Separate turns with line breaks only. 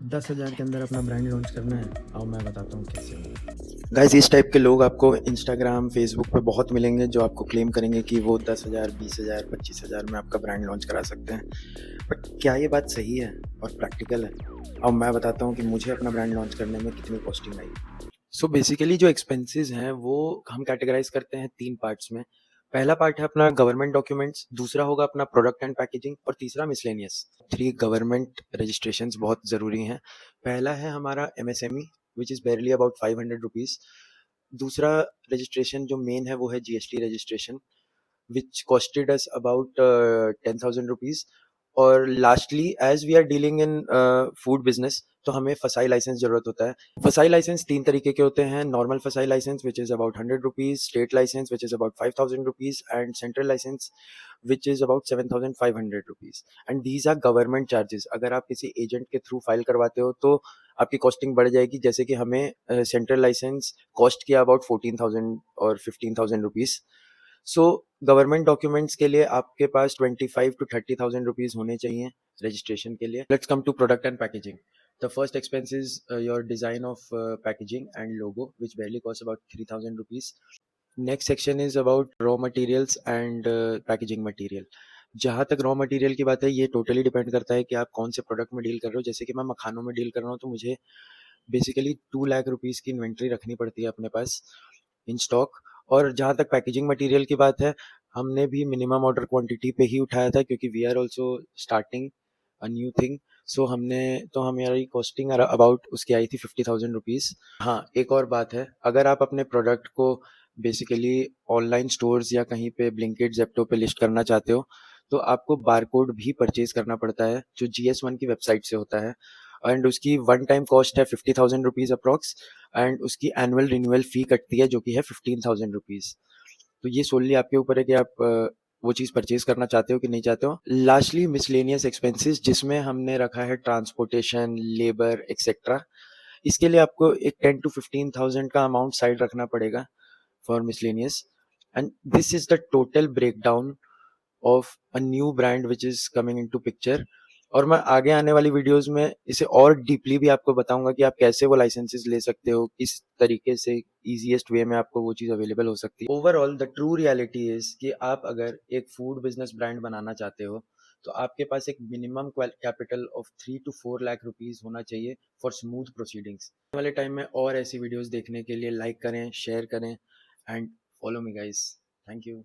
10,000 के अंदर अपना ब्रांड लॉन्च करना है। आओ मैं बताता हूँ कैसे होगा। गाइस, इस टाइप के लोग आपको इंस्टाग्राम, फेसबुक पे बहुत मिलेंगे जो आपको क्लेम करेंगे कि वो 10,000, 20,000, 25,000 में आपका ब्रांड लॉन्च करा सकते हैं। बट क्या ये बात सही है और प्रैक्टिकल है? अब मैं बताता हूँ कि मुझे अपना ब्रांड लॉन्च करने में कितनी कॉस्टिंग आई। सो बेसिकली जो एक्सपेंसेस हैं वो हम कैटेगराइज करते हैं 3 पार्ट्स में। पहला पार्ट है अपना गवर्नमेंट डॉक्यूमेंट्स, दूसरा होगा अपना प्रोडक्ट एंड पैकेजिंग और तीसरा मिसलेनियस। 3 गवर्नमेंट रजिस्ट्रेशंस बहुत ज़रूरी हैं। पहला है हमारा MSME which is barely about ₹500। दूसरा रजिस्ट्रेशन जो मेन है वो है GST registration which costed us about 10,000 rupees। और lastly as we are dealing in food business तो हमें फसाई लाइसेंस जरूरत होता है। फसाई लाइसेंस 3 तरीके के होते हैं। Normal FSSAI licence which is about 100 rupees, state licence which is about 5,000 rupees and central licence which is about 7,500 rupees. And these are government charges. अगर आप किसी एजेंट के थ्रू फाइल करवाते हो तो आपकी कॉस्टिंग बढ़ जाएगी। जैसे कि हमें सेंट्रल लाइसेंस कॉस्ट किया अबाउट 14,000 और 15,000 रुपीज। सो गवर्नमेंट डॉक्यूमेंट्स के लिए आपके पास 25 to 30,000 रुपीज होने चाहिए रजिस्ट्रेशन के लिए। Let's come to product and packaging. The first expense is your design of packaging and logo which barely cost about 3,000 rupees। Next section is about raw materials and packaging material. जहाँ तक raw material की बात है ये totally depend करता है कि आप कौन से प्रोडक्ट में डील कर रहे हो। जैसे कि मैं मखानों में डील कर रहा हूँ तो मुझे बेसिकली 2 लाख रुपीस की इन्वेंट्री रखनी पड़ती है अपने पास इन स्टॉक। और जहाँ तक पैकेजिंग मटेरियल की बात है, हमने भी मिनिमम ऑर्डर क्वांटिटी पे ही उठाया था क्योंकि we are also starting a new thing. So हमारी कॉस्टिंग अबाउट उसकी आई थी 50,000 रुपीज। हाँ, एक और बात है, अगर आप अपने प्रोडक्ट को बेसिकली ऑनलाइन स्टोर्स या कहीं पे ब्लिंकिट, जेप्टो पे लिस्ट करना चाहते हो तो आपको बारकोड भी परचेज करना पड़ता है जो GS1 की वेबसाइट से होता है। एंड उसकी वन टाइम कॉस्ट है 50,000 रुपीज अप्रॉक्स। एंड उसकी एनुअल रिन्यूअल फी कटती है जो कि है 15,000 रुपीज। तो ये सोलली आपके ऊपर है कि आप वो चीज़ परचेज करना चाहते हो कि नहीं चाहते हो। लास्टली मिसलेनियस एक्सपेंसेस जिसमें हमने रखा है ट्रांसपोर्टेशन, लेबर एक्सेट्रा। इसके लिए आपको एक 10 to 15,000 का अमाउंट साइड रखना पड़ेगा for miscellaneous. And this is the total breakdown of a new brand which is coming into picture. और मैं आगे आने वाली वीडियोस में इसे और डीपली भी आपको बताऊंगा कि आप कैसे वो लाइसेंसेस ले सकते हो, किस तरीके से इजीएस्ट वे में आपको वो चीज़ अवेलेबल हो सकती है। Overall the true reality is कि आप अगर एक फूड बिजनेस ब्रांड बनाना चाहते हो तो आपके पास एक minimum capital of 3 to 4 lakh rupees होना चाहिए फॉर स्मूथ प्रोसीडिंग्स। आने वाले टाइम में और ऐसी वीडियोस देखने के लिए लाइक करें, शेयर करें and follow me guys. Thank you.